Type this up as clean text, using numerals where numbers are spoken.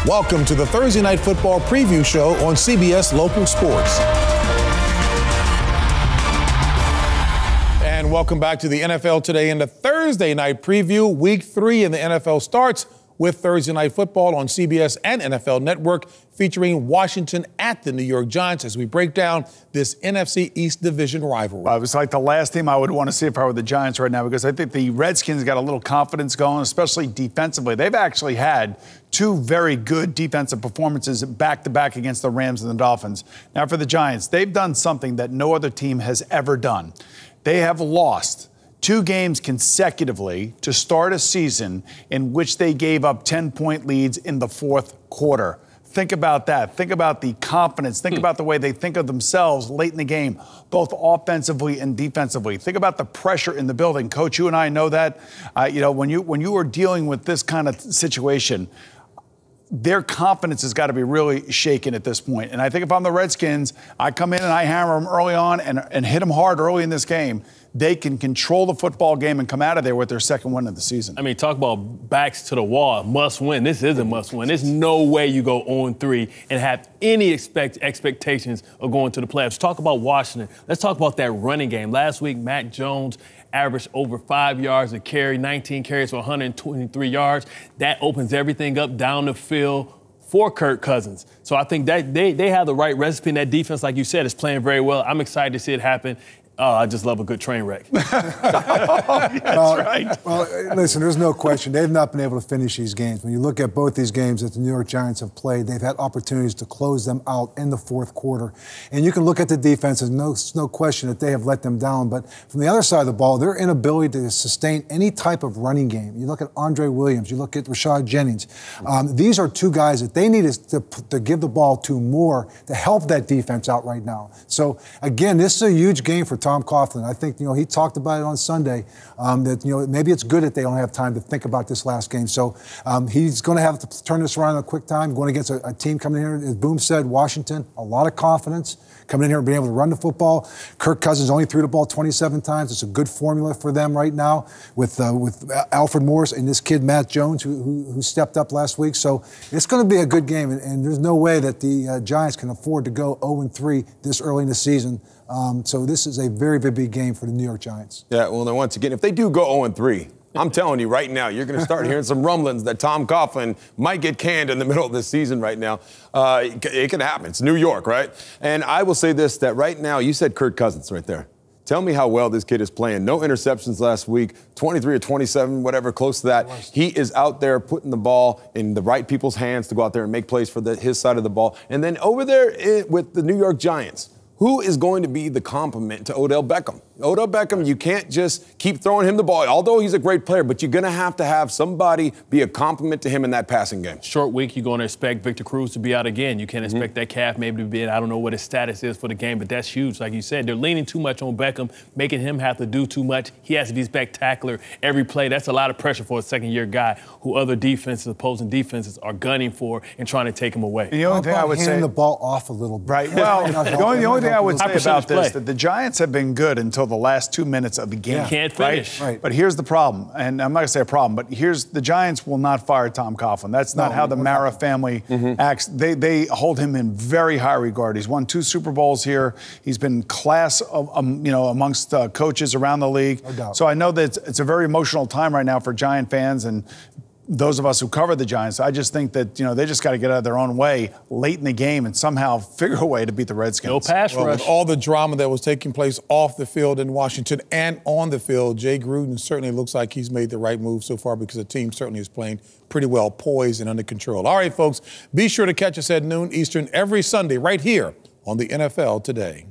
Welcome to the Thursday Night Football Preview Show on CBS Local Sports. And welcome back to the NFL Today in the Thursday Night Preview. Week 3 in the NFL starts with Thursday Night Football on CBS and NFL Network, featuring Washington at the New York Giants as we break down this NFC East Division rivalry. Well, it was like the last team I would want to see if I were the Giants right now, because I think the Redskins got a little confidence going, especially defensively. They've actually had 2 very good defensive performances back-to-back against the Rams and the Dolphins. Now for the Giants, they've done something that no other team has ever done. They have lost 2 games consecutively to start a season in which they gave up 10-point leads in the fourth quarter. Think about that. Think about the confidence. Think about the way they think of themselves late in the game, both offensively and defensively. Think about the pressure in the building. Coach, you and I know that. When you are dealing with this kind of situation, their confidence has got to be really shaken at this point. And I think if I'm the Redskins, I come in and I hammer them early on and hit them hard early in this game. They can control the football game and come out of there with their second win of the season. I mean, talk about backs to the wall, must win. This is a must win. There's no way you go 0-3 and have any expectations of going to the playoffs. Talk about Washington. Let's talk about that running game. Last week, Mac Jones averaged over 5 yards a carry, 19 carries for 123 yards. That opens everything up down the field for Kirk Cousins. So I think that they have the right recipe, and that defense, like you said, is playing very well. I'm excited to see it happen. Oh, I just love a good train wreck. That's right. Well, listen, there's no question. They've not been able to finish these games. When you look at both these games that the New York Giants have played, they've had opportunities to close them out in the fourth quarter. And you can look at the defense, there's no question that they have let them down. But from the other side of the ball, their inability to sustain any type of running game. You look at Andre Williams, you look at Rashad Jennings. These are 2 guys that they need to give the ball to more to help that defense out right now. So, again, this is a huge game for Tom Coughlin. I think, he talked about it on Sunday, that, maybe it's good that they don't have time to think about this last game. So he's going to have to turn this around in a quick time, going against a team coming in here, as Boom said, Washington, a lot of confidence, coming in here and being able to run the football. Kirk Cousins only threw the ball 27 times. It's a good formula for them right now with Alfred Morris and this kid, Matt Jones, who stepped up last week. So it's going to be a good game, and there's no way that the Giants can afford to go 0-3 this early in the season. So this is a very, very big game for the New York Giants. Yeah, well, then once again, if they do go 0-3, I'm telling you right now, you're going to start hearing some rumblings that Tom Coughlin might get canned in the middle of this season right now. It can happen. It's New York, right? And I will say this, that right now, you said Kirk Cousins right there. Tell me how well this kid is playing. No interceptions last week, 23 or 27, whatever, close to that. He is out there putting the ball in the right people's hands to go out there and make plays for his side of the ball. And then over there with the New York Giants, who is going to be the complement to Odell Beckham? Odell Beckham, you can't just keep throwing him the ball, although he's a great player, but you're going to have somebody be a complement to him in that passing game. Short week, you're going to expect Victor Cruz to be out again. You can't expect that calf maybe to be in. I don't know what his status is for the game, but that's huge. Like you said, they're leaning too much on Beckham, making him have to do too much. He has to be spectacular every play. That's a lot of pressure for a second-year guy who other defenses, opposing defenses, are gunning for and trying to take him away. The only thing I would say, hand the ball off a little bit. Right. Well, the only thing I would say about this, that the Giants have been good until the last 2 minutes of the game. Can't finish. Right? But here's the problem, and I'm not going to say a problem, but here's the Giants will not fire Tom Coughlin. That's not how the Mara family acts. They hold him in very high regard. He's won 2 Super Bowls here. He's been class, amongst coaches around the league. No doubt. So I know that it's a very emotional time right now for Giant fans and those of us who cover the Giants. I just think that, they just got to get out of their own way late in the game and somehow figure a way to beat the Redskins. No pass rush. With all the drama that was taking place off the field in Washington and on the field, Jay Gruden certainly looks like he's made the right move so far, because the team certainly is playing pretty well, poised and under control. All right, folks, be sure to catch us at noon Eastern every Sunday right here on the NFL Today.